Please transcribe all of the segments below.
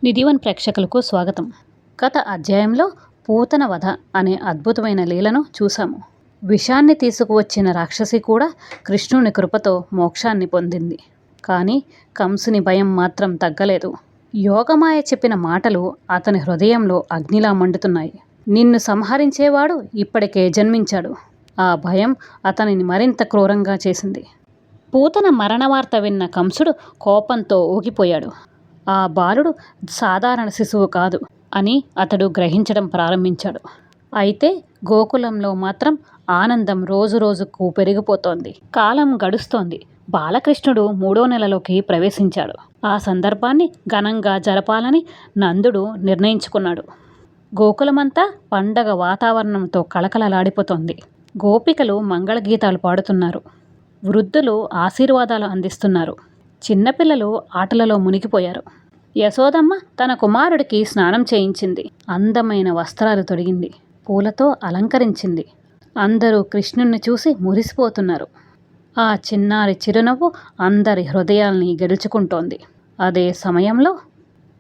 నిధివన్ ప్రేక్షకులకు స్వాగతం. గత అధ్యాయంలో పూతన వధ అనే అద్భుతమైన లీలను చూశాము. విషాన్ని తీసుకువచ్చిన రాక్షసి కూడా కృష్ణుని కృపతో మోక్షాన్ని పొందింది. కానీ కంసుని భయం మాత్రం తగ్గలేదు. యోగమాయ చెప్పిన మాటలు అతని హృదయంలో అగ్నిలా మండుతున్నాయి. నిన్ను సంహరించేవాడు ఇప్పటికే జన్మించాడు. ఆ భయం అతనిని మరింత క్రూరంగా చేసింది. పూతన మరణవార్త విన్న కంసుడు కోపంతో ఊగిపోయాడు. ఆ బాలుడు సాధారణ శిశువు కాదు అని అతడు గ్రహించడం ప్రారంభించాడు. అయితే గోకులంలో మాత్రం ఆనందం రోజురోజుకు పెరిగిపోతోంది. కాలం గడుస్తోంది. బాలకృష్ణుడు 3వ నెలలోకి ప్రవేశించాడు. ఆ సందర్భాన్ని ఘనంగా జరపాలని నందుడు నిర్ణయించుకున్నాడు. గోకులమంతా పండగ వాతావరణంతో కళకళలాడిపోతోంది. గోపికలు మంగళగీతాలు పాడుతున్నారు. వృద్ధులు ఆశీర్వాదాలు అందిస్తున్నారు. చిన్నపిల్లలు ఆటలలో మునిగిపోయారు. యశోదమ్మ తన కుమారుడికి స్నానం చేయించింది. అందమైన వస్త్రాలు తొడిగింది. పూలతో అలంకరించింది. అందరూ కృష్ణుణ్ణి చూసి మురిసిపోతున్నారు. ఆ చిన్నారి చిరునవ్వు అందరి హృదయాల్ని గెలుచుకుంటోంది. అదే సమయంలో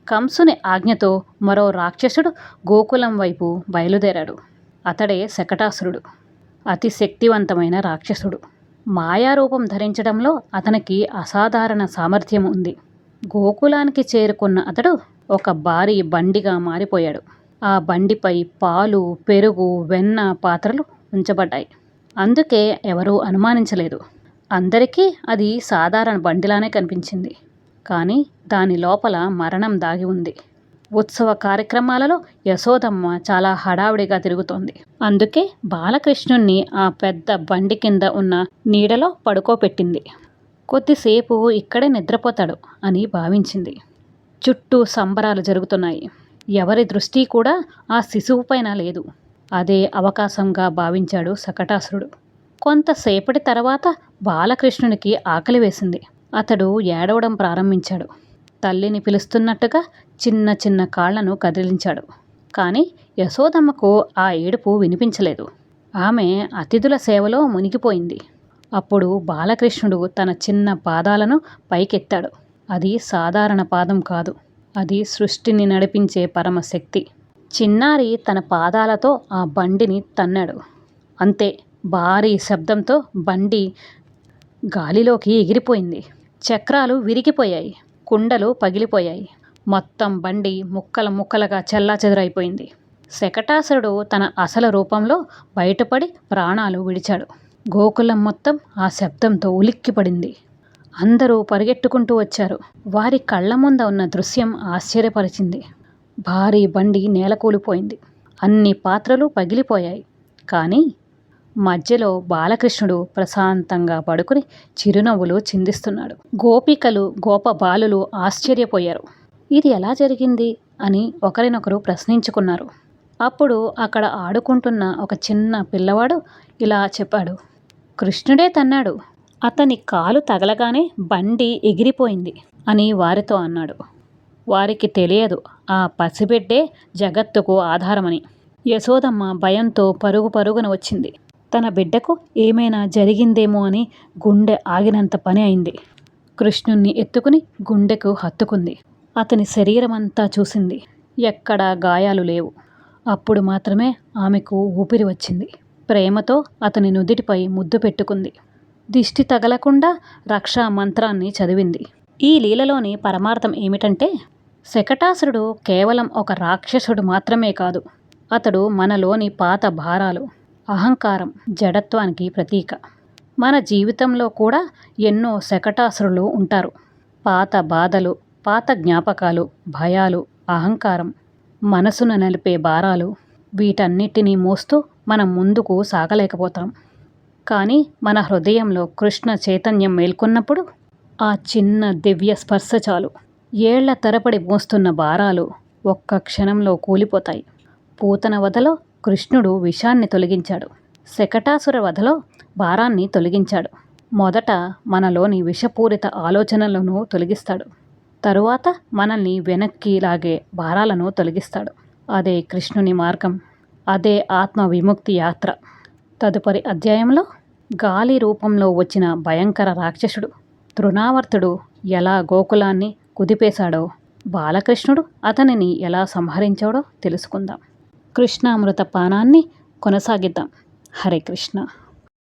కంసుని ఆజ్ఞతో మరో రాక్షసుడు గోకులం వైపు బయలుదేరాడు. అతడే శకటాసురుడు. అతి శక్తివంతమైన రాక్షసుడు. మాయారూపం ధరించడంలో అతనికి అసాధారణ సామర్థ్యం ఉంది. గోకులానికి చేరుకున్న అతడు ఒక భారీ బండిగా మారిపోయాడు. ఆ బండిపై పాలు, పెరుగు, వెన్న పాత్రలు ఉంచబడ్డాయి. అందుకే ఎవరూ అనుమానించలేదు. అందరికీ అది సాధారణ బండిలానే కనిపించింది. కానీ దాని లోపల మరణం దాగి ఉంది. ఉత్సవ కార్యక్రమాలలో యశోదమ్మ చాలా హడావిడిగా తిరుగుతోంది. అందుకే బాలకృష్ణుణ్ణి ఆ పెద్ద బండి కింద ఉన్న నీడలో పడుకోపెట్టింది. కొద్దిసేపు ఇక్కడే నిద్రపోతాడు అని భావించింది. చుట్టూ సంబరాలు జరుగుతున్నాయి. ఎవరి దృష్టి కూడా ఆ శిశువుపైన లేదు. అదే అవకాశంగా భావించాడు శకటాసురుడు. కొంతసేపటి తర్వాత బాలకృష్ణునికి ఆకలి వేసింది. అతడు ఏడవడం ప్రారంభించాడు. తల్లిని పిలుస్తున్నట్టుగా చిన్న చిన్న కాళ్లను కదిలించాడు. కానీ యశోదమ్మకు ఆ ఏడుపు వినిపించలేదు. ఆమె అతిథుల సేవలో మునిగిపోయింది. అప్పుడు బాలకృష్ణుడు తన చిన్న పాదాలను పైకెత్తాడు. అది సాధారణ పాదం కాదు. అది సృష్టిని నడిపించే పరమశక్తి. చిన్నారి తన పాదాలతో ఆ బండిని తన్నాడు. అంతే, భారీ శబ్దంతో బండి గాలిలోకి ఎగిరిపోయింది. చక్రాలు విరిగిపోయాయి. కుండలు పగిలిపోయాయి. మొత్తం బండి ముక్కల ముక్కలుగా చెల్లాచెదురైపోయింది. శకటాసురుడు తన అసలు రూపంలో బయటపడి ప్రాణాలు విడిచాడు. గోకులం మొత్తం ఆ శబ్దంతో ఉలిక్కిపడింది. అందరూ పరిగెట్టుకుంటూ వచ్చారు. వారి కళ్ళ ముంద ఉన్న దృశ్యం ఆశ్చర్యపరిచింది. భారీ బండి నేలకూలిపోయింది. అన్ని పాత్రలు పగిలిపోయాయి. కానీ మధ్యలో బాలకృష్ణుడు ప్రశాంతంగా పడుకుని చిరునవ్వులు చిందిస్తున్నాడు. గోపికలు, గోపబాలులు ఆశ్చర్యపోయారు. ఇది ఎలా జరిగింది అని ఒకరినొకరు ప్రశ్నించుకున్నారు. అప్పుడు అక్కడ ఆడుకుంటున్న ఒక చిన్న పిల్లవాడు ఇలా చెప్పాడు. కృష్ణుడే తన్నాడు. అతని కాలు తగలగానే బండి ఎగిరిపోయింది అని వారితో అన్నాడు. వారికి తెలియదు ఆ పసిబిడ్డే జగత్తుకు ఆధారమని. యశోదమ్మ భయంతో పరుగు పరుగున వచ్చింది. తన బిడ్డకు ఏమైనా జరిగిందేమో అని గుండె ఆగినంత పని అయింది. కృష్ణుణ్ణి ఎత్తుకుని గుండెకు హత్తుకుంది. అతని శరీరమంతా చూసింది. ఎక్కడా గాయాలు లేవు. అప్పుడు మాత్రమే ఆమెకు ఊపిరి వచ్చింది. ప్రేమతో అతని నుదిటిపై ముద్దు పెట్టుకుంది. దిష్టి తగలకుండా రక్షా మంత్రాన్ని చదివింది. ఈ లీలలోని పరమార్థం ఏమిటంటే, శకటాసురుడు కేవలం ఒక రాక్షసుడు మాత్రమే కాదు. అతడు మనలోని పాత భారాలు, అహంకారం, జడత్వానికి ప్రతీక. మన జీవితంలో కూడా ఎన్నో శకటాసురులు ఉంటారు. పాత బాధలు, పాత జ్ఞాపకాలు, భయాలు, అహంకారం, మనసును నలిపే భారాలు. వీటన్నిటినీ మోస్తూ మనం ముందుకు సాగలేకపోతాం. కానీ మన హృదయంలో కృష్ణ చైతన్యం మేల్కొన్నప్పుడు ఆ చిన్న దివ్య స్పర్శ చాలు. ఏళ్ల తరబడి మోస్తున్న భారాలు ఒక్క క్షణంలో కూలిపోతాయి. పూతన వధలో కృష్ణుడు విషాన్ని తొలగించాడు. శకటాసుర వధలో భారాన్ని తొలగించాడు. మొదట మనలోని విషపూరిత ఆలోచనలను తొలగిస్తాడు. తరువాత మనల్ని వెనక్కి లాగే భారాలను తొలగిస్తాడు. అదే కృష్ణుని మార్గం. అదే ఆత్మ విముక్తి యాత్ర. తదుపరి అధ్యాయంలో గాలి రూపంలో వచ్చిన భయంకర రాక్షసుడు తృణావర్తుడు ఎలా గోకులాన్ని కుదిపేశాడో బాలకృష్ణుడు అతనిని ఎలా సంహరించాడో తెలుసుకుందాం. కృష్ణామృత పానాన్ని కొనసాగిద్దాం. హరే కృష్ణ.